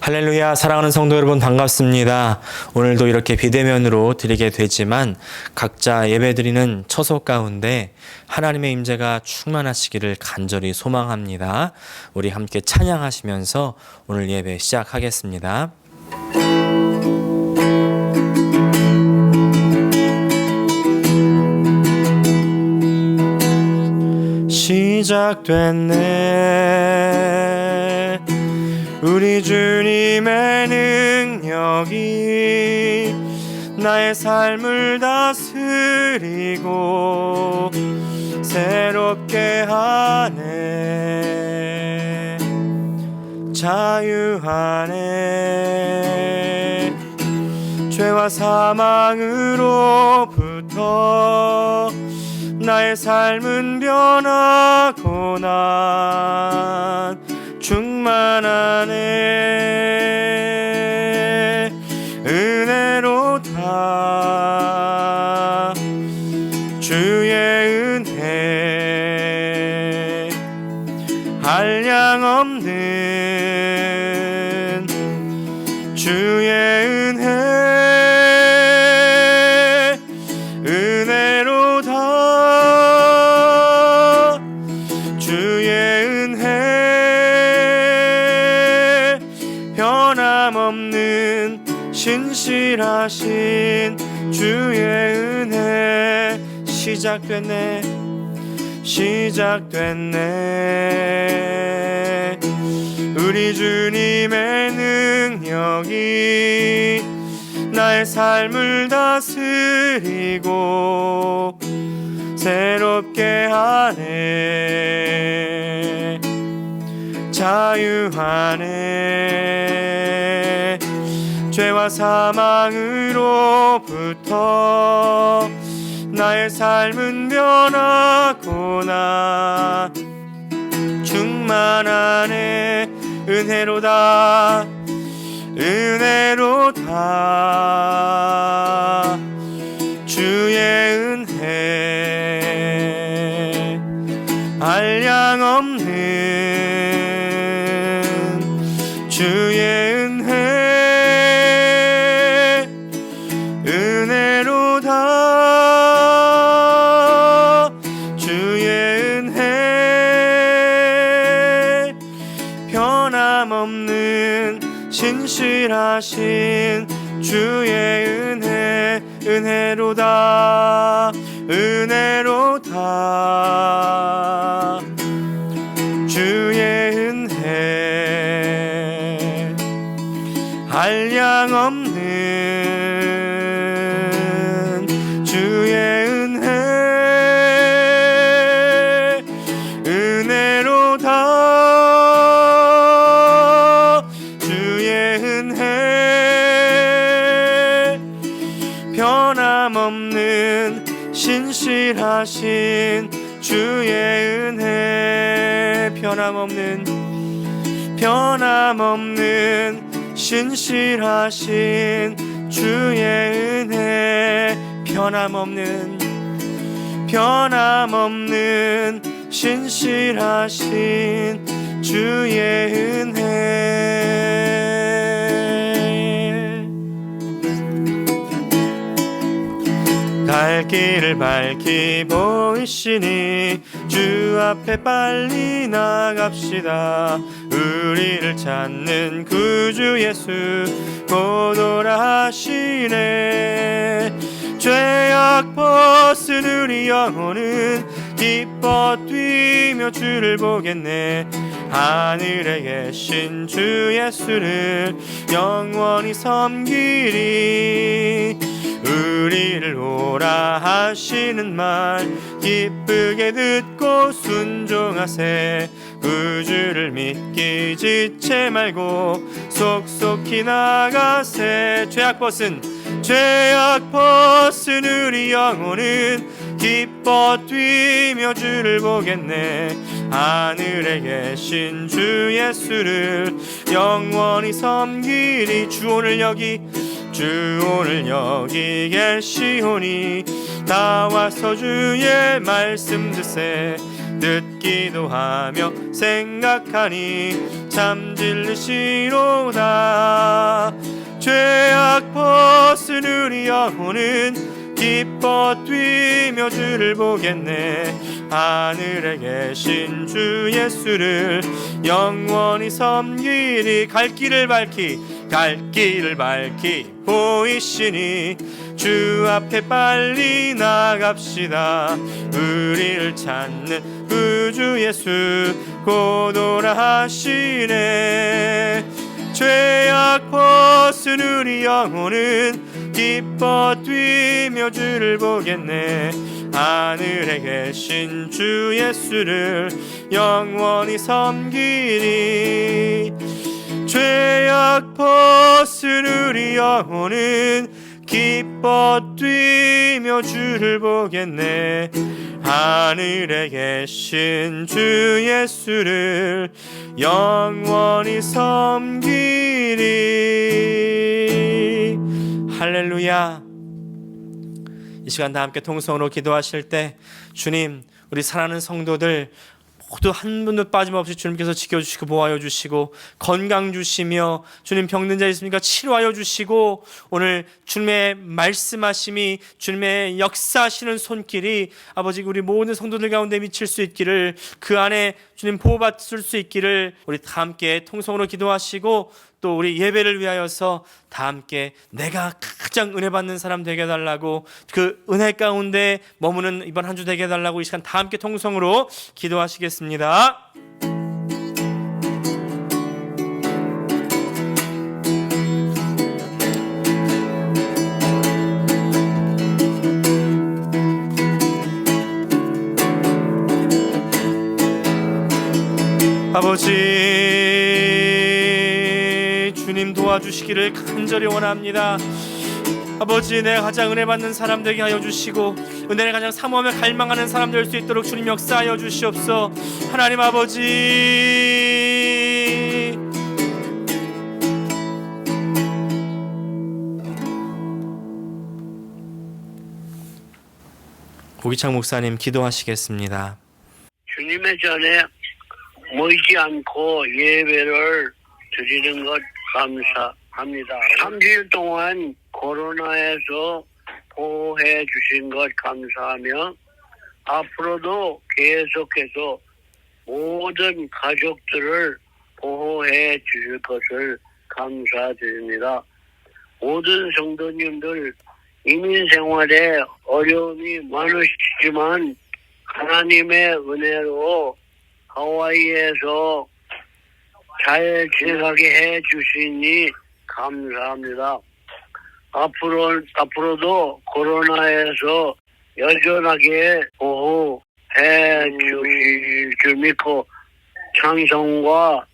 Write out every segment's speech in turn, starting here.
할렐루야. 사랑하는 성도 여러분, 반갑습니다. 오늘도 이렇게 비대면으로 드리게 되지만 각자 예배드리는 처소 가운데 하나님의 임재가 충만하시기를 간절히 소망합니다. 우리 함께 찬양하시면서 오늘 예배 시작하겠습니다. 시작됐네. 우리 주님의 능력이 나의 삶을 다스리고 새롭게 하네. 자유하네. 죄와 사망으로부터 나의 삶은 변하고 난 충만하네. 은혜로다. 주의 은혜 한량없는 주의 은혜 은혜로다. 주의 은혜 변함없는 신실하신 주의 은혜. 시작됐네. 시작됐네. 우리 주님의 능력이 나의 삶을 다스리고 새롭게 하네. 자유하네. 죄와 사망으로부터 나의 삶은 변하고 나 충만하네. 은혜로다. 은혜로다. 주의 은혜 한량없는 주의 은혜 은혜로다. 주의 은혜 변함없는 신실하신 주의 은혜. 은혜로다. 은혜로다. 주의 은혜 한량없는 주의 은혜 은혜로다. 주의 은혜 변함없는 신실하신 주의 은혜. 변함없는 신실하신 주의 은혜. 변함없는 신실하신 주의 은혜. 갈 길을 밝히 보이시니 주 앞에 빨리 나갑시다. 우리를 찾는 구주 예수 곧 오라 하시네. 죄악 벗은 우리 영혼은 기뻐 뛰며 주를 보겠네. 하늘에 계신 주 예수를 영원히 섬기리. 우리를 오라 하시는 말 기쁘게 듣고 순종하세. 구주를 믿기 지체 말고 속속히 나가세. 죄악 벗은 우리 영혼은 기뻐 뛰며 주를 보겠네. 하늘에 계신 주 예수를 영원히 섬기리. 주 오늘 여기 계시오니 다 와서 주의 말씀 듣세. 기도하며 생각하니 참 진리시로다. 죄악 벗은 우리 영혼은 기뻐 뛰며 주를 보겠네. 하늘에 계신 주 예수를 영원히 섬기리. 갈 길을 밝히 보이시니 주 앞에 빨리 나갑시다. 우리를 찾는 구주 예수 곧 오라 하시네. 죄악 벗은 우리 영혼은 기뻐 뛰며 주를 보겠네. 하늘에 계신 주 예수를 영원히 섬기리. 죄악 벗은 우리 영혼은 기뻐 뛰며 주를 보겠네. 하늘에 계신 주 예수를 영원히 섬기리. 할렐루야. 이 시간 다 함께 통성으로 기도하실 때 주님, 우리 사랑하는 성도들 모두 한 분도 빠짐없이 주님께서 지켜주시고 보호하여 주시고 건강 주시며 주님 병든 자 있습니까? 치료하여 주시고 오늘 주님의 말씀하심이 주님의 역사하시는 손길이 아버지 우리 모든 성도들 가운데 미칠 수 있기를, 그 안에 주님 보호받을 수 있기를 우리 다 함께 통성으로 기도하시고 또 우리 예배를 위하여서 다 함께 내가 가장 은혜 받는 사람 되게 해달라고, 그 은혜 가운데 머무는 이번 한 주 되게 해달라고 이 시간 다 함께 통성으로 기도하시겠습니다. 아버지, 주님 도와주시기를 간절히 원합니다. 아버지, 내가 가장 은혜 받는 사람 되게 하여 주시고 은혜를 가장 사모하며 갈망하는 사람 될 수 있도록 주님 역사하여 주시옵소서. 하나님 아버지, 고기창 목사님 기도하시겠습니다. 주님의 전에 모이지 않고 예배를 드리는 것 감사합니다. 3일 동안 코로나에서 보호해 주신 것 감사하며 앞으로도 계속해서 모든 가족들을 보호해 주실 것을 감사드립니다. 모든 성도님들 이민 생활에 어려움이 많으시지만 하나님의 은혜로 하와이에서 잘 지내가게 해 주시니 감사합니다. 앞으로도 코로나에서 여전하게 보호해 주실 줄 믿고 찬송과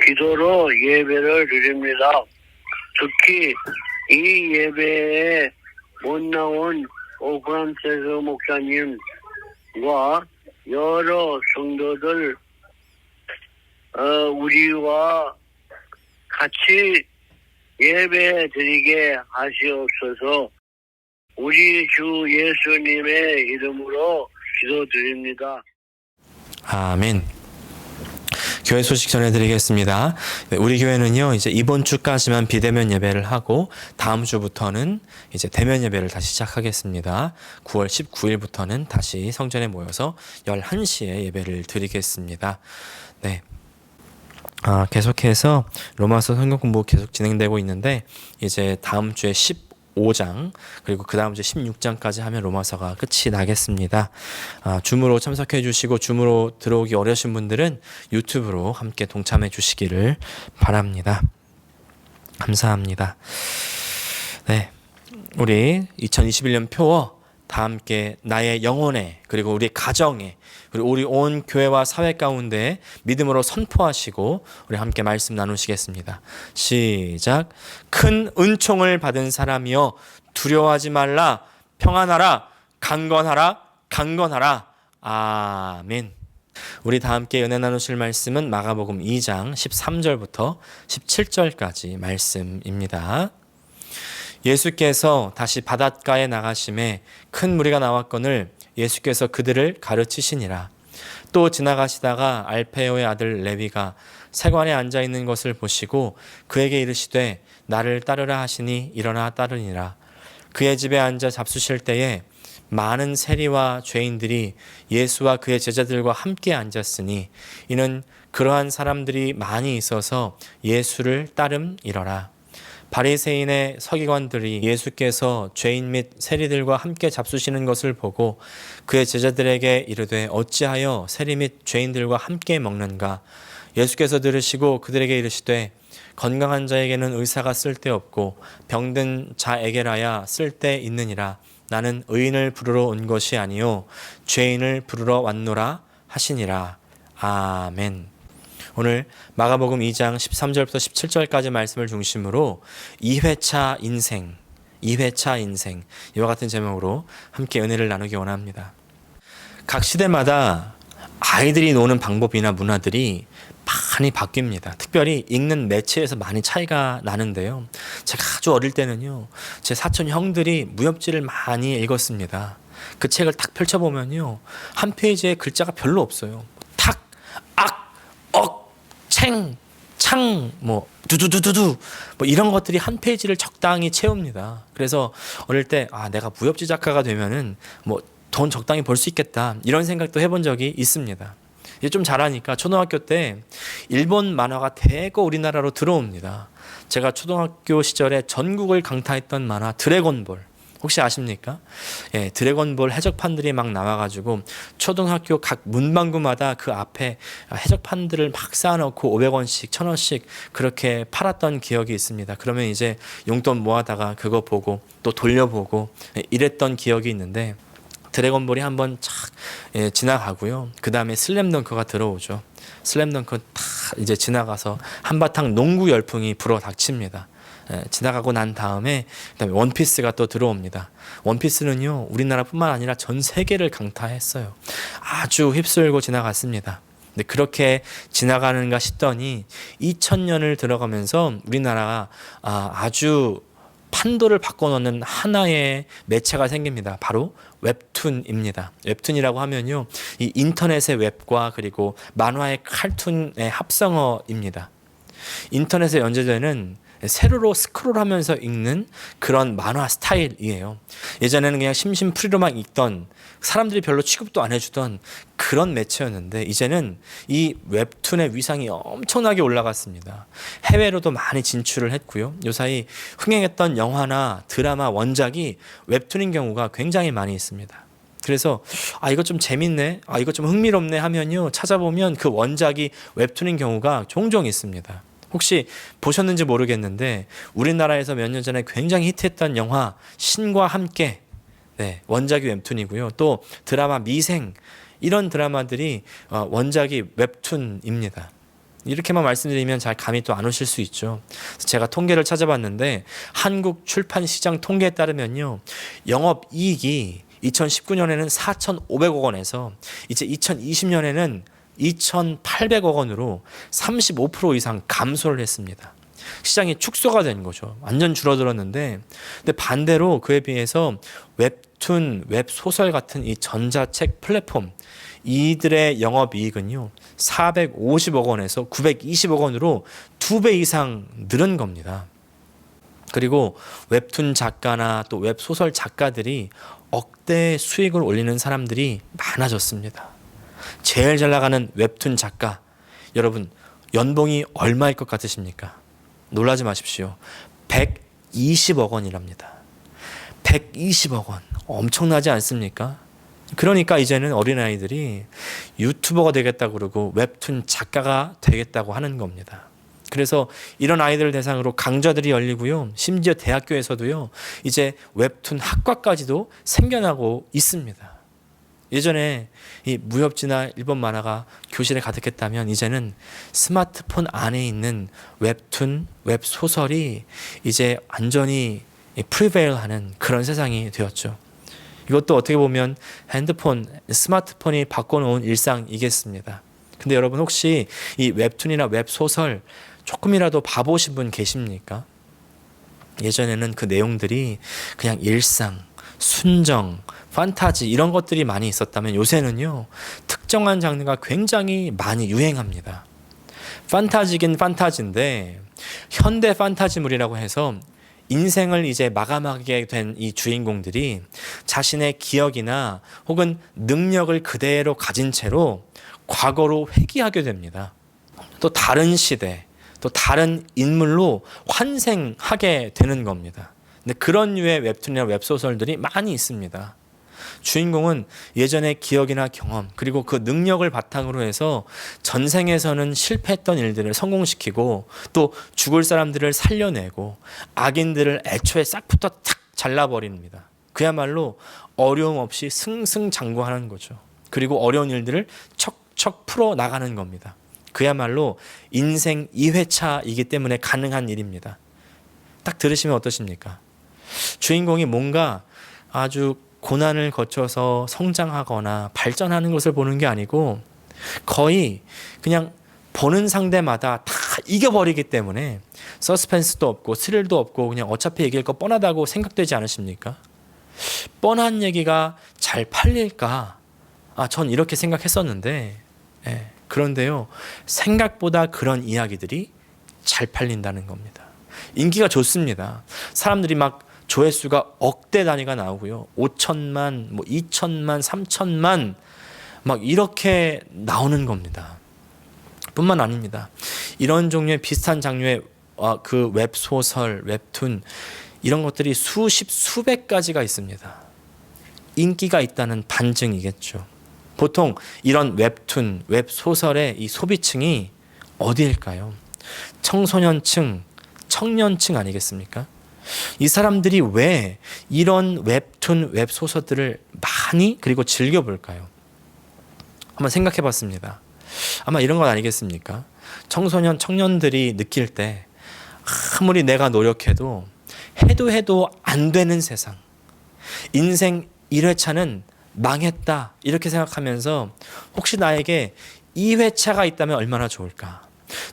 기도로 예배를 드립니다. 특히 이 예배에 못 나온 오프란세스 목사님과 여러 성도들 우리와 같이 예배 드리게 하시옵소서. 우리 주 예수님의 이름으로 기도드립니다. 아멘. 교회 소식 전해드리겠습니다. 우리 교회는요, 이제 이번 주까지만 비대면 예배를 하고 다음 주부터는 이제 대면 예배를 다시 시작하겠습니다. 9월 19일부터는 다시 성전에 모여서 11시에 예배를 드리겠습니다. 네. 계속해서 로마서 성경 공부 계속 진행되고 있는데 이제 다음 주에 15장 그리고 그 다음 주 16장까지 하면 로마서가 끝이 나겠습니다. 줌으로 참석해 주시고 줌으로 들어오기 어려우신 분들은 유튜브로 함께 동참해 주시기를 바랍니다. 감사합니다. 네, 우리 2021년 표어 다 함께 나의 영혼에 그리고 우리 가정에 그리고 우리 온 교회와 사회 가운데 믿음으로 선포하시고 우리 함께 말씀 나누시겠습니다. 시작. 큰 은총을 받은 사람이여 두려워하지 말라. 평안하라. 강건하라. 강건하라. 아멘. 우리 다 함께 은혜 나누실 말씀은 마가복음 2장 13절부터 17절까지 말씀입니다. 예수께서 다시 바닷가에 나가심에 큰 무리가 나왔거늘 예수께서 그들을 가르치시니라. 또 지나가시다가 알페오의 아들 레위가 세관에 앉아 있는 것을 보시고 그에게 이르시되 나를 따르라 하시니 일어나 따르니라. 그의 집에 앉아 잡수실 때에 많은 세리와 죄인들이 예수와 그의 제자들과 함께 앉았으니 이는 그러한 사람들이 많이 있어서 예수를 따름이러라. 바리새인의 서기관들이 예수께서 죄인 및 세리들과 함께 잡수시는 것을 보고 그의 제자들에게 이르되 어찌하여 세리 및 죄인들과 함께 먹는가? 예수께서 들으시고 그들에게 이르시되 건강한 자에게는 의사가 쓸데없고 병든 자에게라야 쓸데 있느니라. 나는 의인을 부르러 온 것이 아니요 죄인을 부르러 왔노라 하시니라. 아멘. 오늘 마가복음 2장 13절부터 17절까지 말씀을 중심으로 2회차 인생 이와 같은 제목으로 함께 은혜를 나누기 원합니다. 각 시대마다 아이들이 노는 방법이나 문화들이 많이 바뀝니다. 특별히 읽는 매체에서 많이 차이가 나는데요. 제가 아주 어릴 때는요, 제 사촌 형들이 무협지를 많이 읽었습니다. 그 책을 딱 펼쳐보면요, 한 페이지에 글자가 별로 없어요. 탁, 악, 억, 챙, 창, 뭐 두두두두두 뭐 이런 것들이 한 페이지를 적당히 채웁니다. 그래서 어릴 때 내가 무협지 작가가 되면은 뭐 돈 적당히 벌 수 있겠다 이런 생각도 해본 적이 있습니다. 이제 좀 자라니까 초등학교 때 일본 만화가 대거 우리나라로 들어옵니다. 제가 초등학교 시절에 전국을 강타했던 만화 드래곤볼 혹시 아십니까? 예, 드래곤볼 해적판들이 막 나와가지고 초등학교 각 문방구마다 그 앞에 해적판들을 막 쌓아놓고 500원씩 1000원씩 그렇게 팔았던 기억이 있습니다. 그러면 이제 용돈 모아다가 그거 보고 또 돌려보고 이랬던 기억이 있는데 드래곤볼이 한번 착 지나가고요. 그 다음에 슬램덩크가 들어오죠. 슬램덩크 다 이제 지나가서 한바탕 농구 열풍이 불어닥칩니다. 지나가고 난 다음에 그다음에 원피스가 또 들어옵니다. 원피스는요 우리나라뿐만 아니라 전 세계를 강타했어요. 아주 휩쓸고 지나갔습니다. 근데 그렇게 지나가는가 싶더니 2000년을 들어가면서 우리나라가 아주 판도를 바꿔놓는 하나의 매체가 생깁니다. 바로 웹툰입니다. 웹툰이라고 하면요, 이 인터넷의 웹과 그리고 만화의 칼툰의 합성어입니다. 인터넷에 연재되는 세로로 스크롤하면서 읽는 그런 만화 스타일이에요. 예전에는 그냥 심심풀이로만 읽던 사람들이 별로 취급도 안 해주던 그런 매체였는데 이제는 이 웹툰의 위상이 엄청나게 올라갔습니다. 해외로도 많이 진출을 했고요. 요사이 흥행했던 영화나 드라마 원작이 웹툰인 경우가 굉장히 많이 있습니다. 그래서 이거 좀 재밌네, 이거 좀 흥미롭네 하면요 찾아보면 그 원작이 웹툰인 경우가 종종 있습니다. 혹시 보셨는지 모르겠는데 우리나라에서 몇 년 전에 굉장히 히트했던 영화 신과 함께 원작이 웹툰이고요. 또 드라마 미생 이런 드라마들이 원작이 웹툰입니다. 이렇게만 말씀드리면 잘 감이 또 안 오실 수 있죠. 제가 통계를 찾아봤는데 한국 출판 시장 통계에 따르면요 영업이익이 2019년에는 4,500억 원에서 이제 2020년에는 2,800억 원으로 35% 이상 감소를 했습니다. 시장이 축소가 된 거죠. 완전 줄어들었는데, 근데 반대로 그에 비해서 웹툰, 웹소설 같은 이 전자책 플랫폼 이들의 영업이익은요 450억 원에서 920억 원으로 2배 이상 늘은 겁니다. 그리고 웹툰 작가나 또 웹소설 작가들이 억대 수익을 올리는 사람들이 많아졌습니다. 제일 잘 나가는 웹툰 작가, 여러분 연봉이 얼마일 것 같으십니까? 놀라지 마십시오. 120억 원이랍니다. 120억 원. 엄청나지 않습니까? 그러니까 이제는 어린아이들이 유튜버가 되겠다고 그러고 웹툰 작가가 되겠다고 하는 겁니다. 그래서 이런 아이들 대상으로 강좌들이 열리고요. 심지어 대학교에서도요. 이제 웹툰 학과까지도 생겨나고 있습니다. 예전에 이 무협지나 일본 만화가 교실에 가득했다면 이제는 스마트폰 안에 있는 웹툰, 웹소설이 이제 완전히 프리베일하는 그런 세상이 되었죠. 이것도 어떻게 보면 핸드폰, 스마트폰이 바꿔놓은 일상이겠습니다. 근데 여러분 혹시 이 웹툰이나 웹소설 조금이라도 봐보신 분 계십니까? 예전에는 그 내용들이 그냥 일상, 순정, 판타지 이런 것들이 많이 있었다면 요새는요 특정한 장르가 굉장히 많이 유행합니다. 판타지긴 판타지인데 현대 판타지물이라고 해서 인생을 이제 마감하게 된 이 주인공들이 자신의 기억이나 혹은 능력을 그대로 가진 채로 과거로 회귀하게 됩니다. 또 다른 시대, 또 다른 인물로 환생하게 되는 겁니다. 근데 그런 류의 웹툰이나 웹소설들이 많이 있습니다. 주인공은 예전의 기억이나 경험 그리고 그 능력을 바탕으로 해서 전생에서는 실패했던 일들을 성공시키고 또 죽을 사람들을 살려내고 악인들을 애초에 싹부터 탁 잘라버립니다. 그야말로 어려움 없이 승승장구하는 거죠. 그리고 어려운 일들을 척척 풀어나가는 겁니다. 그야말로 인생 2회차이기 때문에 가능한 일입니다. 딱 들으시면 어떠십니까? 주인공이 뭔가 아주 고난을 거쳐서 성장하거나 발전하는 것을 보는 게 아니고 거의 그냥 보는 상대마다 다 이겨버리기 때문에 서스펜스도 없고 스릴도 없고 그냥 어차피 이길 거 뻔하다고 생각되지 않으십니까? 뻔한 얘기가 잘 팔릴까? 전 이렇게 생각했었는데 그런데요, 생각보다 그런 이야기들이 잘 팔린다는 겁니다. 인기가 좋습니다. 사람들이 막 조회수가 억대 단위가 나오고요. 5천만, 2천만, 3천만 막 이렇게 나오는 겁니다. 뿐만 아닙니다. 이런 종류의 비슷한 장르의 그 웹소설, 웹툰 이런 것들이 수십, 수백 가지가 있습니다. 인기가 있다는 반증이겠죠. 보통 이런 웹툰, 웹소설의 이 소비층이 어디일까요? 청소년층, 청년층 아니겠습니까? 이 사람들이 왜 이런 웹툰, 웹소설들을 많이 그리고 즐겨볼까요? 한번 생각해 봤습니다. 아마 이런 건 아니겠습니까? 청소년, 청년들이 느낄 때 아무리 내가 노력해도 해도 안 되는 세상, 인생 1회차는 망했다 이렇게 생각하면서 혹시 나에게 2회차가 있다면 얼마나 좋을까?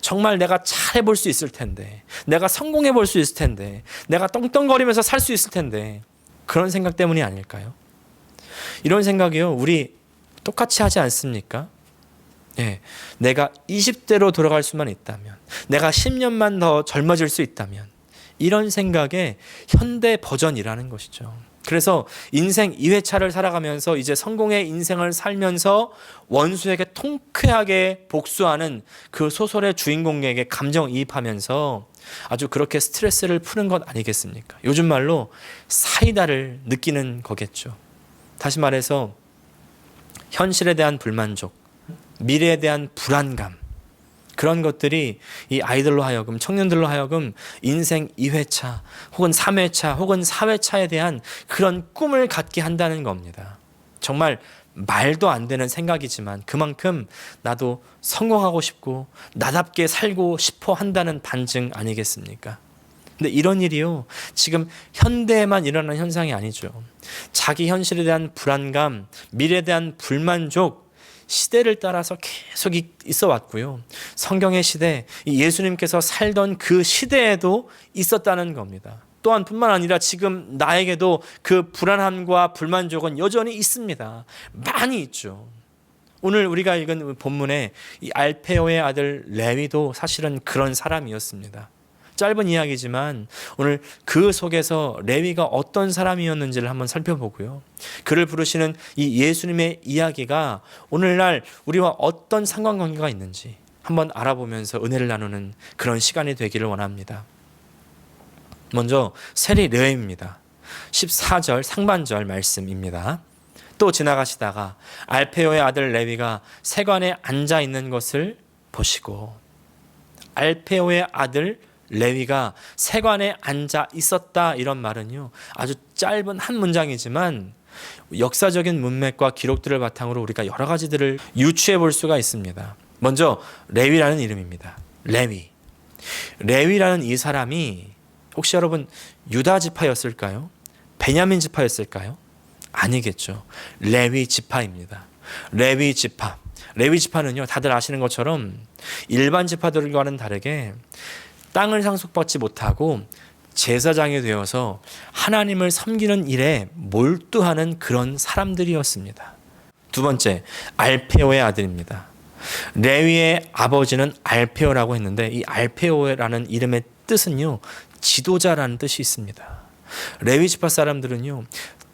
정말 내가 잘해볼 수 있을 텐데, 내가 성공해볼 수 있을 텐데, 내가 떵떵거리면서 살 수 있을 텐데, 그런 생각 때문이 아닐까요? 이런 생각이요, 우리 똑같이 하지 않습니까? 내가 20대로 돌아갈 수만 있다면, 내가 10년만 더 젊어질 수 있다면, 이런 생각의 현대 버전이라는 것이죠. 그래서 인생 2회차를 살아가면서 이제 성공의 인생을 살면서 원수에게 통쾌하게 복수하는 그 소설의 주인공에게 감정이입하면서 아주 그렇게 스트레스를 푸는 것 아니겠습니까? 요즘 말로 사이다를 느끼는 거겠죠. 다시 말해서 현실에 대한 불만족, 미래에 대한 불안감, 그런 것들이 이 아이들로 하여금, 청년들로 하여금 인생 2회차 혹은 3회차 혹은 4회차에 대한 그런 꿈을 갖게 한다는 겁니다. 정말 말도 안 되는 생각이지만 그만큼 나도 성공하고 싶고 나답게 살고 싶어 한다는 반증 아니겠습니까? 근데 이런 일이요, 지금 현대에만 일어나는 현상이 아니죠. 자기 현실에 대한 불안감, 미래에 대한 불만족, 시대를 따라서 계속 있어 왔고요. 성경의 시대, 예수님께서 살던 그 시대에도 있었다는 겁니다. 또한 뿐만 아니라 지금 나에게도 그 불안함과 불만족은 여전히 있습니다. 많이 있죠. 오늘 우리가 읽은 본문에 이 알페오의 아들 레위도 사실은 그런 사람이었습니다. 짧은 이야기지만 오늘 그 속에서 레위가 어떤 사람이었는지를 한번 살펴보고요. 그를 부르시는 이 예수님의 이야기가 오늘날 우리와 어떤 상관관계가 있는지 한번 알아보면서 은혜를 나누는 그런 시간이 되기를 원합니다. 먼저 세리 레위입니다. 14절 상반절 말씀입니다. 또 지나가시다가 알페오의 아들 레위가 세관에 앉아 있는 것을 보시고, 알페오의 아들 레위가 세관에 앉아 있었다, 이런 말은요 아주 짧은 한 문장이지만 역사적인 문맥과 기록들을 바탕으로 우리가 여러 가지들을 유추해 볼 수가 있습니다. 먼저 레위라는 이름입니다. 레위라는 이 사람이 혹시 여러분 유다 지파였을까요? 베냐민 지파였을까요? 아니겠죠. 레위 지파입니다. 레위 지파는요 다들 아시는 것처럼 일반 지파들과는 다르게 땅을 상속받지 못하고 제사장이 되어서 하나님을 섬기는 일에 몰두하는 그런 사람들이었습니다. 두 번째, 알페오의 아들입니다. 레위의 아버지는 알페오라고 했는데 이 알페오라는 이름의 뜻은요, 지도자라는 뜻이 있습니다. 레위 지파 사람들은요,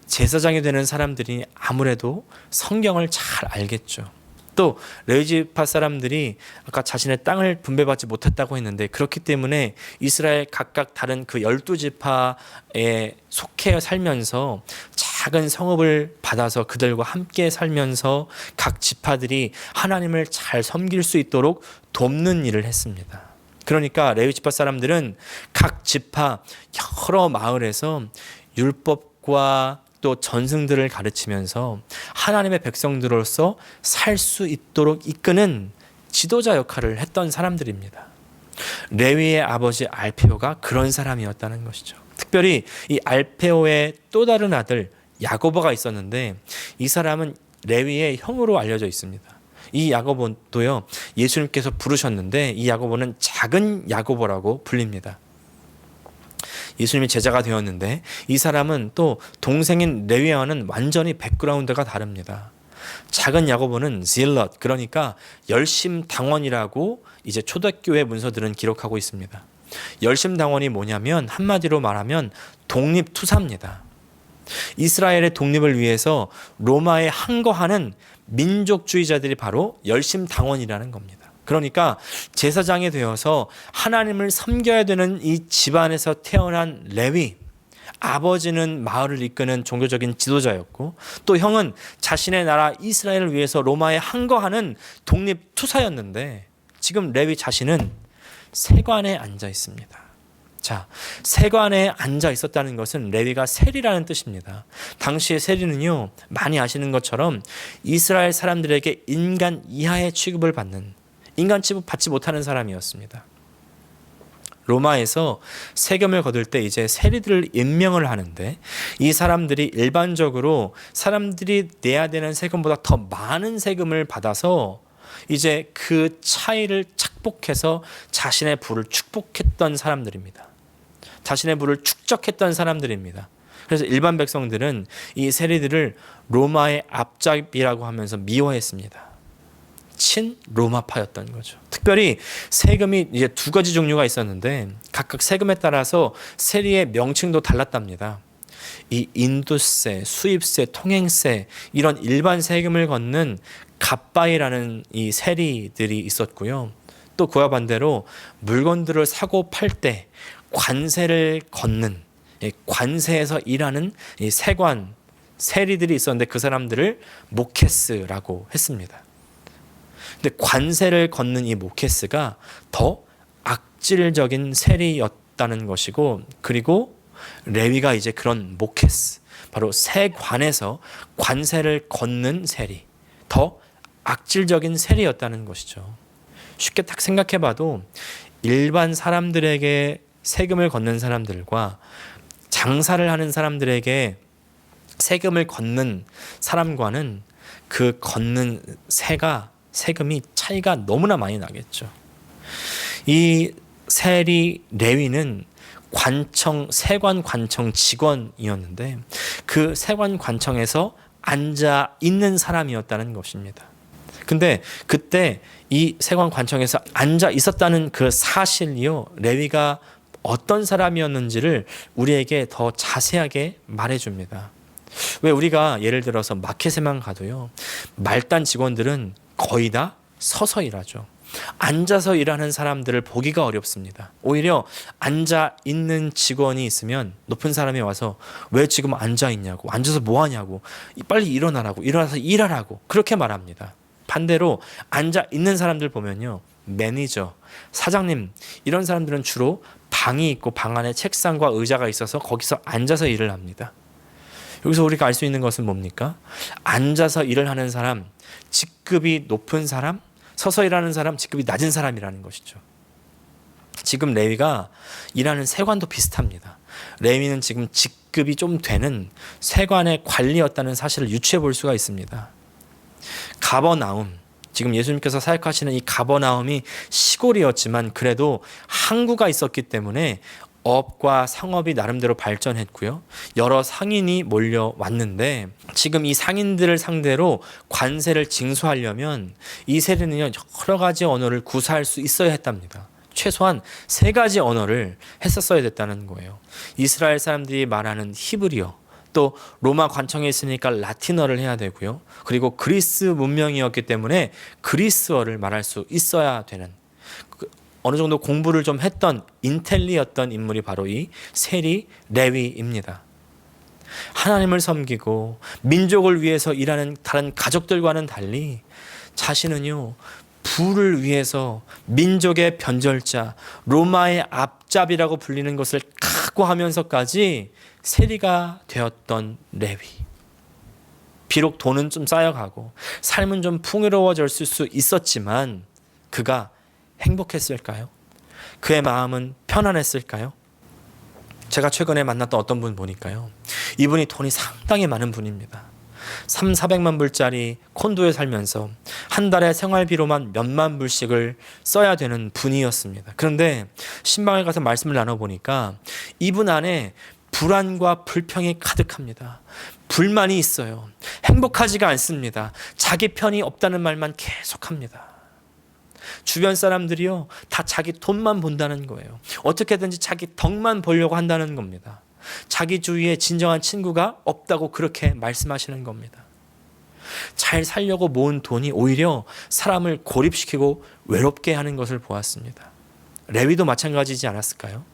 제사장이 되는 사람들이 아무래도 성경을 잘 알겠죠. 또 레위 지파 사람들이 아까 자신의 땅을 분배받지 못했다고 했는데 그렇기 때문에 이스라엘 각각 다른 그 12지파에 속해 살면서 작은 성읍을 받아서 그들과 함께 살면서 각 지파들이 하나님을 잘 섬길 수 있도록 돕는 일을 했습니다. 그러니까 레위 지파 사람들은 각 지파 여러 마을에서 율법과 또 전승들을 가르치면서 하나님의 백성들로서 살 수 있도록 이끄는 지도자 역할을 했던 사람들입니다. 레위의 아버지 알페오가 그런 사람이었다는 것이죠. 특별히 이 알페오의 또 다른 아들 야고보가 있었는데 이 사람은 레위의 형으로 알려져 있습니다. 이 야고보도요, 예수님께서 부르셨는데 이 야고보는 작은 야고보라고 불립니다. 예수님이 제자가 되었는데 이 사람은 또 동생인 레위와는 완전히 백그라운드가 다릅니다. 작은 야고보는 질럿, 그러니까 열심당원이라고 이제 초대교회 문서들은 기록하고 있습니다. 열심당원이 뭐냐면 한마디로 말하면 독립투사입니다. 이스라엘의 독립을 위해서 로마에 항거하는 민족주의자들이 바로 열심당원이라는 겁니다. 그러니까 제사장이 되어서 하나님을 섬겨야 되는 이 집안에서 태어난 레위, 아버지는 마을을 이끄는 종교적인 지도자였고 또 형은 자신의 나라 이스라엘을 위해서 로마에 항거하는 독립투사였는데 지금 레위 자신은 세관에 앉아 있습니다. 자, 세관에 앉아 있었다는 것은 레위가 세리라는 뜻입니다. 당시의 세리는요, 많이 아시는 것처럼 이스라엘 사람들에게 인간 이하의 취급을 받는, 인간 취급 받지 못하는 사람이었습니다. 로마에서 세금을 거둘 때 이제 세리들을 임명을 하는데 이 사람들이 일반적으로 사람들이 내야 되는 세금보다 더 많은 세금을 받아서 이제 그 차이를 착복해서 자신의 부를 축복했던 사람들입니다. 자신의 부를 축적했던 사람들입니다. 그래서 일반 백성들은 이 세리들을 로마의 앞잡이라고 하면서 미워했습니다. 친로마파였던 거죠. 특별히 세금이 이제 두 가지 종류가 있었는데 각각 세금에 따라서 세리의 명칭도 달랐답니다. 이 인도세, 수입세, 통행세 이런 일반 세금을 걷는 갑바이라는 이 세리들이 있었고요. 또 그와 반대로 물건들을 사고 팔 때 관세를 걷는 관세에서 일하는 이 세관, 세리들이 있었는데 그 사람들을 모케스라고 했습니다. 근데 관세를 걷는 이 모케스가 더 악질적인 세리였다는 것이고, 그리고 레위가 이제 그런 모케스, 바로 세관에서 관세를 걷는 세리, 더 악질적인 세리였다는 것이죠. 쉽게 딱 생각해봐도 일반 사람들에게 세금을 걷는 사람들과 장사를 하는 사람들에게 세금을 걷는 사람과는 그 걷는 세금이 차이가 너무나 많이 나겠죠. 이 세리 레위는 세관 관청 직원이었는데 그 세관 관청에서 앉아 있는 사람이었다는 것입니다. 근데 그때 이 세관 관청에서 앉아 있었다는 그 사실이요, 레위가 어떤 사람이었는지를 우리에게 더 자세하게 말해줍니다. 왜 우리가 예를 들어서 마켓에만 가도요, 말단 직원들은 거의 다 서서 일하죠. 앉아서 일하는 사람들을 보기가 어렵습니다. 오히려 앉아 있는 직원이 있으면 높은 사람이 와서 왜 지금 앉아 있냐고, 앉아서 뭐 하냐고, 빨리 일어나라고, 일어나서 일하라고 그렇게 말합니다. 반대로 앉아 있는 사람들 보면요, 매니저, 사장님 이런 사람들은 주로 방이 있고 방 안에 책상과 의자가 있어서 거기서 앉아서 일을 합니다. 여기서 우리가 알 수 있는 것은 뭡니까? 앉아서 일을 하는 사람, 직급이 높은 사람, 서서 일하는 사람, 직급이 낮은 사람이라는 것이죠. 지금 레위가 일하는 세관도 비슷합니다. 레위는 지금 직급이 좀 되는 세관의 관리였다는 사실을 유추해 볼 수가 있습니다. 가버나움, 지금 예수님께서 사역하시는 이 가버나움이 시골이었지만 그래도 항구가 있었기 때문에 업과 상업이 나름대로 발전했고요. 여러 상인이 몰려왔는데 지금 이 상인들을 상대로 관세를 징수하려면 이 세리는요, 여러 가지 언어를 구사할 수 있어야 했답니다. 최소한 3가지 언어를 했었어야 됐다는 거예요. 이스라엘 사람들이 말하는 히브리어, 또 로마 관청에 있으니까 라틴어를 해야 되고요. 그리고 그리스 문명이었기 때문에 그리스어를 말할 수 있어야 되는, 어느 정도 공부를 좀 했던 인텔리였던 인물이 바로 이 세리 레위입니다. 하나님을 섬기고 민족을 위해서 일하는 다른 가족들과는 달리 자신은요, 부를 위해서 민족의 변절자, 로마의 앞잡이라고 불리는 것을 각오하면서까지 세리가 되었던 레위. 비록 돈은 좀 쌓여가고 삶은 좀 풍요로워졌을 수 있었지만 그가 행복했을까요? 그의 마음은 편안했을까요? 제가 최근에 만났던 어떤 분 보니까요, 이분이 돈이 상당히 많은 분입니다. 300~400만 불짜리 콘도에 살면서 한 달에 생활비로만 몇만 불씩을 써야 되는 분이었습니다. 그런데 신방에 가서 말씀을 나눠보니까 이분 안에 불안과 불평이 가득합니다. 불만이 있어요. 행복하지가 않습니다. 자기 편이 없다는 말만 계속합니다. 주변 사람들이요, 다 자기 돈만 본다는 거예요. 어떻게든지 자기 덕만 보려고 한다는 겁니다. 자기 주위에 진정한 친구가 없다고 그렇게 말씀하시는 겁니다. 잘 살려고 모은 돈이 오히려 사람을 고립시키고 외롭게 하는 것을 보았습니다. 레위도 마찬가지지 않았을까요?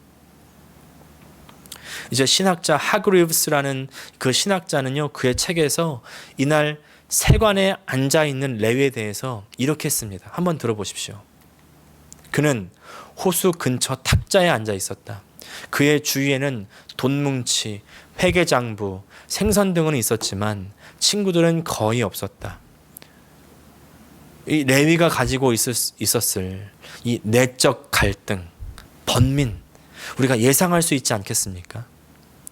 이제 신학자 하그리브스라는 그 신학자는요, 그의 책에서 이날 세관에 앉아있는 레위에 대해서 이렇게 씁니다. 한번 들어보십시오. 그는 호수 근처 탁자에 앉아 있었다. 그의 주위에는 돈뭉치, 회계장부, 생선 등은 있었지만 친구들은 거의 없었다. 이 레위가 가지고 있었을 이 내적 갈등, 번민, 우리가 예상할 수 있지 않겠습니까?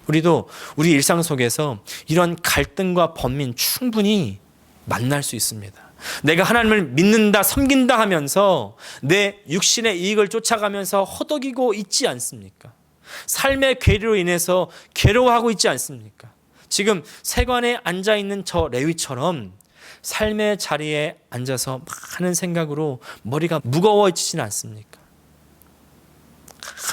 우리도 우리 일상 속에서 이런 갈등과 번민 충분히 만날 수 있습니다. 내가 하나님을 믿는다, 섬긴다 하면서 내 육신의 이익을 쫓아가면서 허덕이고 있지 않습니까? 삶의 괴리로 인해서 괴로워하고 있지 않습니까? 지금 세관에 앉아있는 저 레위처럼 삶의 자리에 앉아서 많은 생각으로 머리가 무거워지지는 않습니까?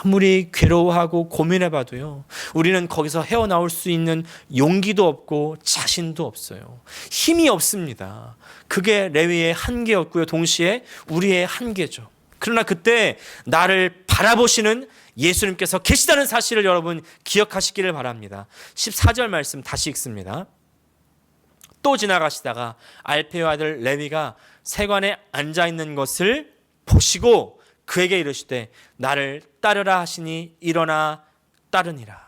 아무리 괴로워하고 고민해봐도요, 우리는 거기서 헤어나올 수 있는 용기도 없고 자신도 없어요. 힘이 없습니다. 그게 레위의 한계였고요, 동시에 우리의 한계죠. 그러나 그때 나를 바라보시는 예수님께서 계시다는 사실을 여러분 기억하시기를 바랍니다. 14절 말씀 다시 읽습니다. 또 지나가시다가 알페의 아들 레위가 세관에 앉아있는 것을 보시고 그에게 이르시되 나를 따르라 하시니 일어나 따르니라.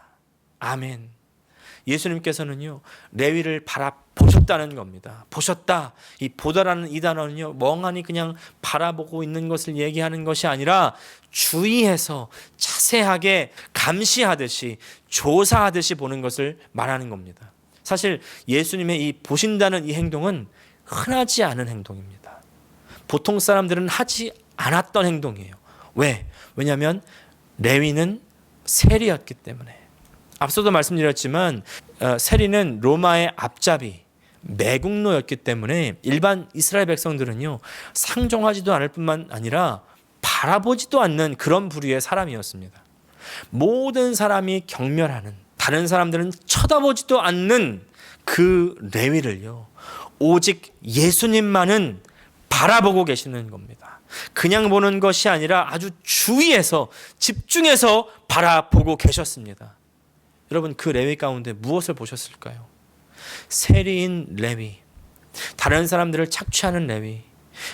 아멘. 예수님께서는요, 레위를 바라보셨다는 겁니다. 보셨다. 이 보다라는 이 단어는요, 멍하니 그냥 바라보고 있는 것을 얘기하는 것이 아니라 주의해서 자세하게 감시하듯이 조사하듯이 보는 것을 말하는 겁니다. 사실 예수님의 이 보신다는 이 행동은 흔하지 않은 행동입니다. 보통 사람들은 하지 않았던 행동이에요. 왜? 왜냐하면 레위는 세리였기 때문에. 앞서도 말씀드렸지만 세리는 로마의 앞잡이, 매국노였기 때문에 일반 이스라엘 백성들은요, 상종하지도 않을 뿐만 아니라 바라보지도 않는 그런 부류의 사람이었습니다. 모든 사람이 경멸하는, 다른 사람들은 쳐다보지도 않는 그 레위를요, 오직 예수님만은 바라보고 계시는 겁니다. 그냥 보는 것이 아니라 아주 주의해서 집중해서 바라보고 계셨습니다. 여러분, 그 레위 가운데 무엇을 보셨을까요? 세리인 레위, 다른 사람들을 착취하는 레위,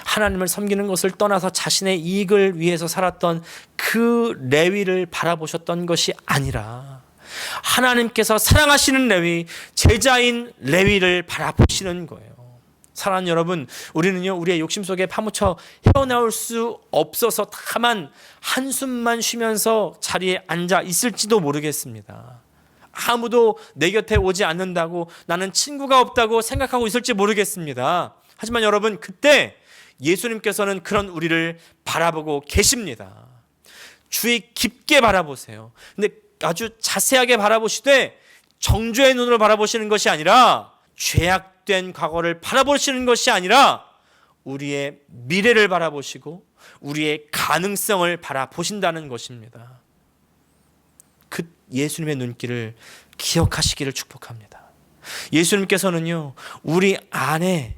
하나님을 섬기는 것을 떠나서 자신의 이익을 위해서 살았던 그 레위를 바라보셨던 것이 아니라 하나님께서 사랑하시는 레위, 제자인 레위를 바라보시는 거예요. 사랑하는 여러분, 우리는요, 우리의 욕심 속에 파묻혀 헤어나올 수 없어서 다만 한숨만 쉬면서 자리에 앉아 있을지도 모르겠습니다. 아무도 내 곁에 오지 않는다고, 나는 친구가 없다고 생각하고 있을지 모르겠습니다. 하지만 여러분, 그때 예수님께서는 그런 우리를 바라보고 계십니다. 주의 깊게 바라보세요. 근데 아주 자세하게 바라보시되 정죄의 눈으로 바라보시는 것이 아니라 죄악된 과거를 바라보시는 것이 아니라 우리의 미래를 바라보시고 우리의 가능성을 바라보신다는 것입니다. 그 예수님의 눈길을 기억하시기를 축복합니다. 예수님께서는요, 우리 안에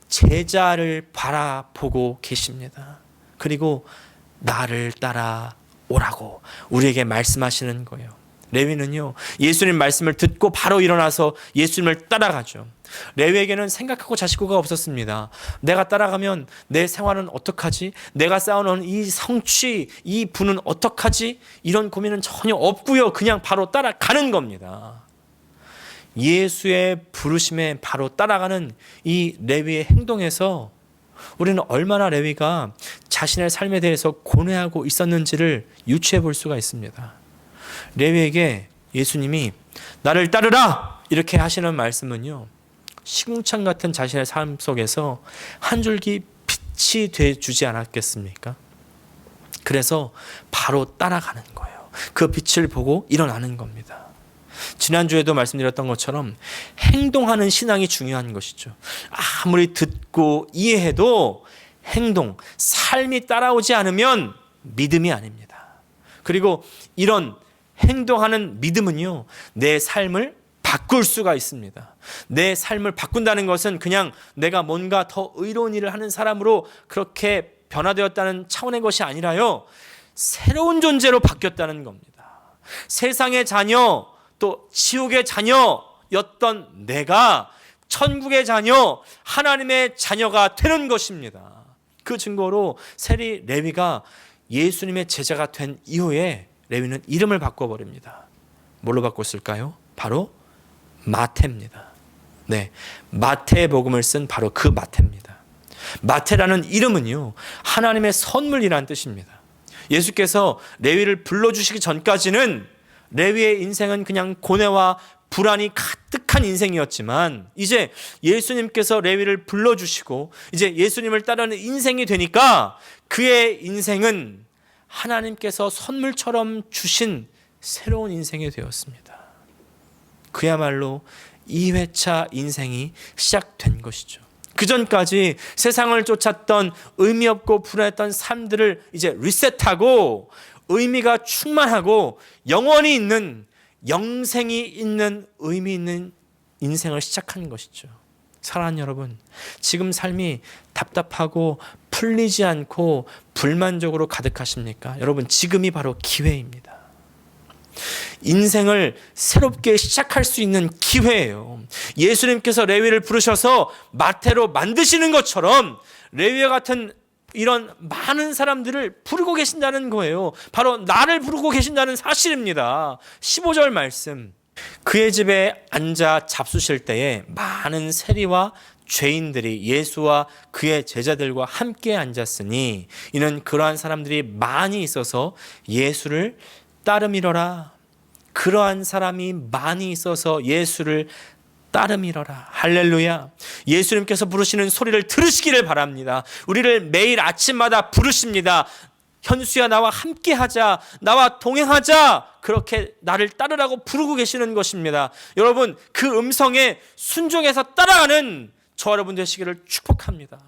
제자를 바라보고 계십니다. 그리고 나를 따라오라고 우리에게 말씀하시는 거예요. 레위는요, 예수님 말씀을 듣고 바로 일어나서 예수님을 따라가죠. 레위에게는 생각하고 자식고가 없었습니다. 내가 따라가면 내 생활은 어떡하지? 내가 쌓아놓은 이 성취, 이 부는 어떡하지? 이런 고민은 전혀 없고요. 그냥 바로 따라가는 겁니다. 예수의 부르심에 바로 따라가는 이 레위의 행동에서 우리는 얼마나 레위가 자신의 삶에 대해서 고뇌하고 있었는지를 유추해 볼 수가 있습니다. 레위에게 예수님이 나를 따르라 이렇게 하시는 말씀은요, 시궁창 같은 자신의 삶 속에서 한 줄기 빛이 되어주지 않았겠습니까? 그래서 바로 따라가는 거예요. 그 빛을 보고 일어나는 겁니다. 지난주에도 말씀드렸던 것처럼 행동하는 신앙이 중요한 것이죠. 아무리 듣고 이해해도 행동, 삶이 따라오지 않으면 믿음이 아닙니다. 그리고 이런 행동하는 믿음은요, 내 삶을 바꿀 수가 있습니다. 내 삶을 바꾼다는 것은 그냥 내가 뭔가 더 의로운 일을 하는 사람으로 그렇게 변화되었다는 차원의 것이 아니라요, 새로운 존재로 바뀌었다는 겁니다. 세상의 자녀, 또 지옥의 자녀였던 내가 천국의 자녀, 하나님의 자녀가 되는 것입니다. 그 증거로 레위가 예수님의 제자가 된 이후에 레위는 이름을 바꿔버립니다. 뭘로 바꿨을까요? 바로 마태입니다. 네, 마태의 복음을 쓴 바로 그 마태입니다. 마태라는 이름은요, 하나님의 선물이라는 뜻입니다. 예수께서 레위를 불러주시기 전까지는 레위의 인생은 그냥 고뇌와 불안이 가득한 인생이었지만 이제 예수님께서 레위를 불러주시고 이제 예수님을 따르는 인생이 되니까 그의 인생은 하나님께서 선물처럼 주신 새로운 인생이 되었습니다. 그야말로 2회차 인생이 시작된 것이죠. 그 전까지 세상을 쫓았던 의미 없고 불안했던 삶들을 이제 리셋하고 의미가 충만하고 영원히 있는, 영생이 있는, 의미 있는 인생을 시작하는 것이죠. 사랑하는 여러분, 지금 삶이 답답하고 풀리지 않고 불만족으로 가득하십니까? 여러분, 지금이 바로 기회입니다. 인생을 새롭게 시작할 수 있는 기회예요. 예수님께서 레위를 부르셔서 마태로 만드시는 것처럼 레위와 같은 이런 많은 사람들을 부르고 계신다는 거예요. 바로 나를 부르고 계신다는 사실입니다. 15절 말씀, 그의 집에 앉아 잡수실 때에 많은 세리와 죄인들이 예수와 그의 제자들과 함께 앉았으니 이는 그러한 사람들이 많이 있어서 예수를 따름이러라. 그러한 사람이 많이 있어서 예수를 따름이러라. 할렐루야. 예수님께서 부르시는 소리를 들으시기를 바랍니다. 우리를 매일 아침마다 부르십니다. 현수야, 나와 함께 하자, 나와 동행하자, 그렇게 나를 따르라고 부르고 계시는 것입니다. 여러분, 그 음성에 순종해서 따라가는 저와 여러분 되시기를 축복합니다.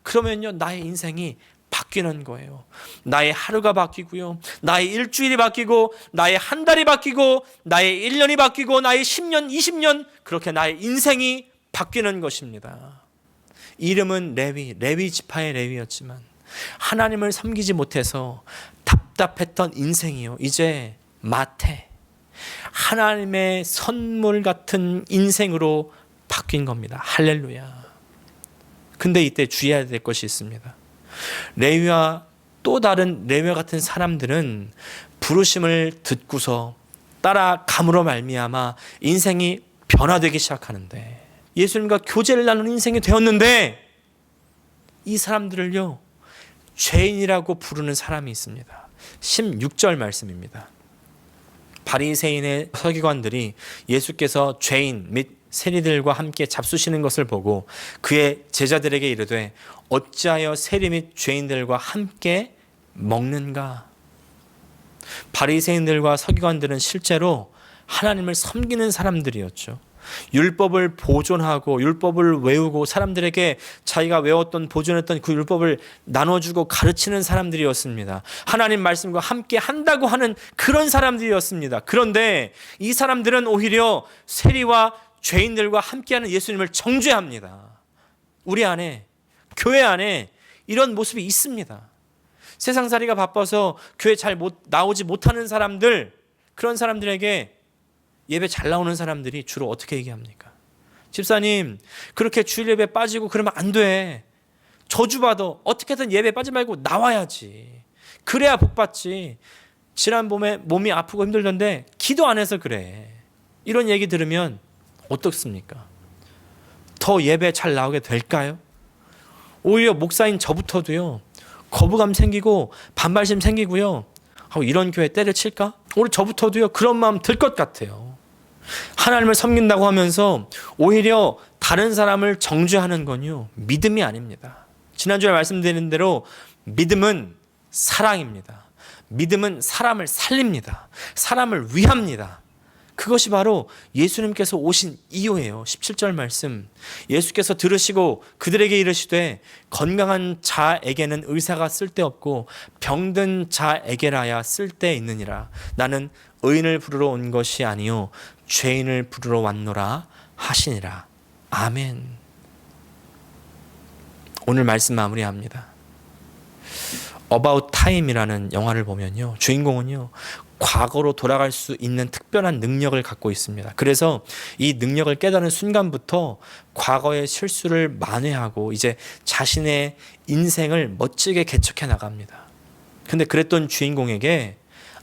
그러면요, 나의 인생이 바뀌는 거예요. 나의 하루가 바뀌고요, 나의 일주일이 바뀌고, 나의 한 달이 바뀌고, 나의 1년이 바뀌고, 나의 10년, 20년, 그렇게 나의 인생이 바뀌는 것입니다. 이름은 레위 지파의 레위였지만 하나님을 섬기지 못해서 답답했던 인생이요, 이제 마태, 하나님의 선물 같은 인생으로 바뀐 겁니다. 할렐루야. 근데 이때 주의해야 될 것이 있습니다. 레위와 또 다른 레위와 같은 사람들은 부르심을 듣고서 따라감으로 말미암아 인생이 변화되기 시작하는데, 예수님과 교제를 나누는 인생이 되었는데, 이 사람들을요, 죄인이라고 부르는 사람이 있습니다. 16절 말씀입니다. 바리새인의 서기관들이 예수께서 죄인 및 세리들과 함께 잡수시는 것을 보고 그의 제자들에게 이르되 어찌하여 세리 및 죄인들과 함께 먹는가? 바리새인들과 서기관들은 실제로 하나님을 섬기는 사람들이었죠. 율법을 보존하고 율법을 외우고 사람들에게 자기가 외웠던 보존했던 그 율법을 나눠주고 가르치는 사람들이었습니다. 하나님 말씀과 함께 한다고 하는 그런 사람들이었습니다. 그런데 이 사람들은 오히려 세리와 죄인들과 함께하는 예수님을 정죄합니다. 우리 안에, 교회 안에 이런 모습이 있습니다. 세상살이가 바빠서 교회 잘 나오지 못하는 사람들, 그런 사람들에게 예배 잘 나오는 사람들이 주로 어떻게 얘기합니까? 집사님, 그렇게 주일 예배 빠지고 그러면 안 돼. 저주받아. 어떻게든 예배 빠지 말고 나와야지. 그래야 복 받지. 지난 봄에 몸이 아프고 힘들던데 기도 안 해서 그래. 이런 얘기 들으면 어떻습니까? 더 예배 잘 나오게 될까요? 오히려 목사인 저부터도요, 거부감 생기고 반발심 생기고요, 이런 교회 때려칠까? 오히려 저부터도요 그런 마음 들 것 같아요. 하나님을 섬긴다고 하면서 오히려 다른 사람을 정죄하는 건요, 믿음이 아닙니다. 지난주에 말씀드린 대로 믿음은 사랑입니다. 믿음은 사람을 살립니다. 사람을 위합니다. 그것이 바로 예수님께서 오신 이유예요. 17절 말씀, 예수께서 들으시고 그들에게 이르시되 건강한 자에게는 의사가 쓸데없고 병든 자에게라야 쓸데있느니라. 나는 의인을 부르러 온 것이 아니요 죄인을 부르러 왔노라 하시니라. 아멘. 오늘 말씀 마무리합니다. About Time이라는 영화를 보면요, 주인공은요 과거로 돌아갈 수 있는 특별한 능력을 갖고 있습니다. 그래서 이 능력을 깨달은 순간부터 과거의 실수를 만회하고 이제 자신의 인생을 멋지게 개척해 나갑니다. 근데 그랬던 주인공에게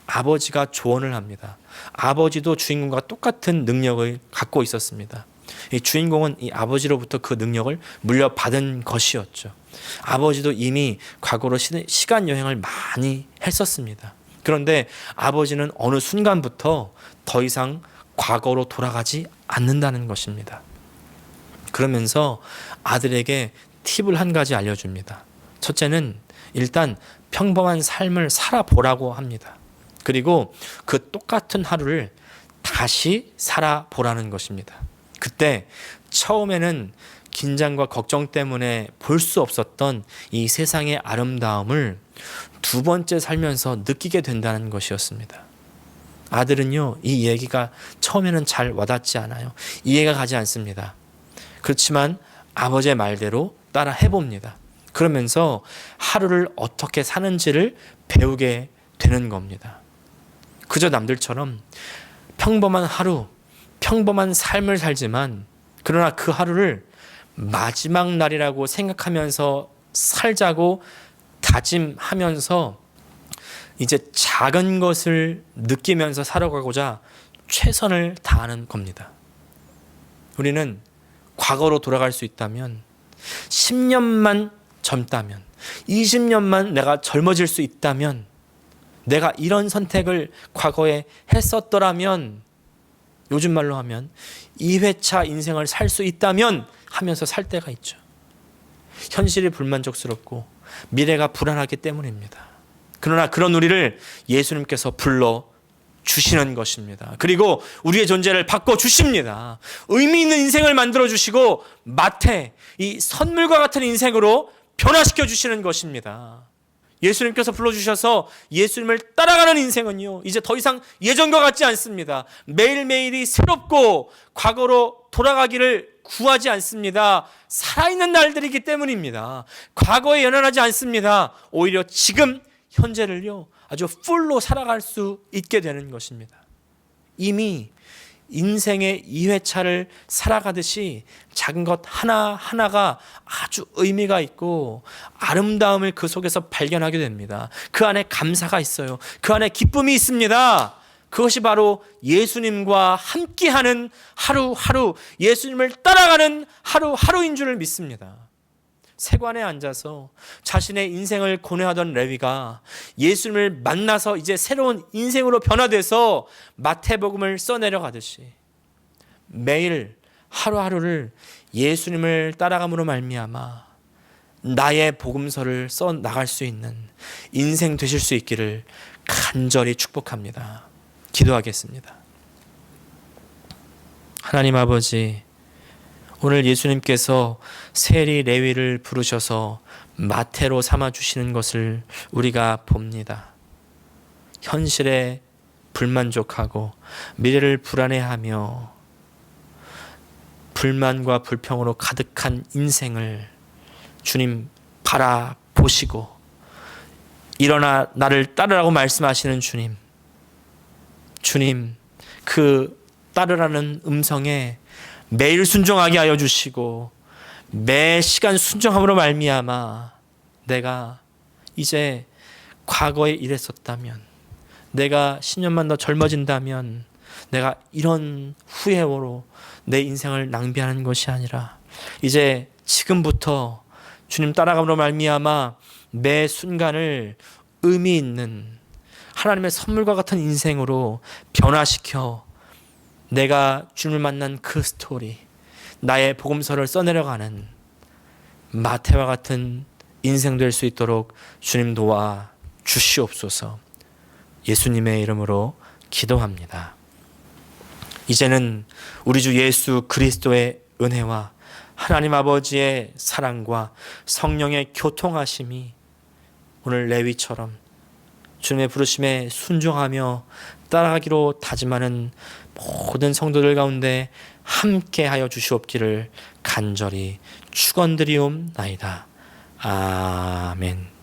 아버지가 조언을 합니다. 아버지도 주인공과 똑같은 능력을 갖고 있었습니다. 이 주인공은 이 아버지로부터 그 능력을 물려받은 것이었죠. 아버지도 이미 과거로 시간 여행을 많이 했었습니다. 그런데 아버지는 어느 순간부터 더 이상 과거로 돌아가지 않는다는 것입니다. 그러면서 아들에게 팁을 한 가지 알려줍니다. 첫째는 일단 평범한 삶을 살아보라고 합니다. 그리고 그 똑같은 하루를 다시 살아보라는 것입니다. 그때 처음에는 긴장과 걱정 때문에 볼 수 없었던 이 세상의 아름다움을 두 번째 살면서 느끼게 된다는 것이었습니다. 아들은요, 이 얘기가 처음에는 잘 와닿지 않아요. 이해가 가지 않습니다. 그렇지만 아버지의 말대로 따라 해봅니다. 그러면서 하루를 어떻게 사는지를 배우게 되는 겁니다. 그저 남들처럼 평범한 하루, 평범한 삶을 살지만 그러나 그 하루를 마지막 날이라고 생각하면서 살자고 다짐하면서 이제 작은 것을 느끼면서 살아가고자 최선을 다하는 겁니다. 우리는 과거로 돌아갈 수 있다면, 10년만 젊다면, 20년만 내가 젊어질 수 있다면, 내가 이런 선택을 과거에 했었더라면, 요즘 말로 하면 2회차 인생을 살 수 있다면 하면서 살 때가 있죠. 현실이 불만족스럽고 미래가 불안하기 때문입니다. 그러나 그런 우리를 예수님께서 불러 주시는 것입니다. 그리고 우리의 존재를 바꿔 주십니다. 의미 있는 인생을 만들어 주시고 마태, 이 선물과 같은 인생으로 변화시켜 주시는 것입니다. 예수님께서 불러주셔서 예수님을 따라가는 인생은요, 이제 더 이상 예전과 같지 않습니다. 매일매일이 새롭고 과거로 돌아가기를 구하지 않습니다. 살아있는 날들이기 때문입니다. 과거에 연연하지 않습니다. 오히려 지금 현재를요 아주 풀로 살아갈 수 있게 되는 것입니다. 이미 인생의 2회차를 살아가듯이 작은 것 하나하나가 아주 의미가 있고 아름다움을 그 속에서 발견하게 됩니다. 그 안에 감사가 있어요. 그 안에 기쁨이 있습니다. 그것이 바로 예수님과 함께하는 하루하루, 예수님을 따라가는 하루하루인 줄을 믿습니다. 세관에 앉아서 자신의 인생을 고뇌하던 레위가 예수님을 만나서 이제 새로운 인생으로 변화돼서 마태복음을 써내려가듯이 매일 하루하루를 예수님을 따라감으로 말미암아 나의 복음서를 써 나갈 수 있는 인생 되실 수 있기를 간절히 축복합니다. 기도하겠습니다. 하나님 아버지, 오늘 예수님께서 세리 레위를 부르셔서 마태로 삼아주시는 것을 우리가 봅니다. 현실에 불만족하고 미래를 불안해하며 불만과 불평으로 가득한 인생을 주님 바라보시고 일어나 나를 따르라고 말씀하시는 주님, 그 따르라는 음성에 매일 순종하게 하여 주시고 매 시간 순종함으로 말미암아 내가 이제 과거에 이랬었다면, 내가 10년만 더 젊어진다면 내가 이런 후회로 내 인생을 낭비하는 것이 아니라 이제 지금부터 주님 따라감으로 말미암아 매 순간을 의미 있는 하나님의 선물과 같은 인생으로 변화시켜 내가 주님을 만난 그 스토리, 나의 복음서를 써내려가는 마태와 같은 인생 될 수 있도록 주님 도와 주시옵소서. 예수님의 이름으로 기도합니다. 이제는 우리 주 예수 그리스도의 은혜와 하나님 아버지의 사랑과 성령의 교통하심이 오늘 레위처럼 주님의 부르심에 순종하며 따라가기로 다짐하는 모든 성도들 가운데 함께하여 주시옵기를 간절히 축원드리옵나이다. 아멘.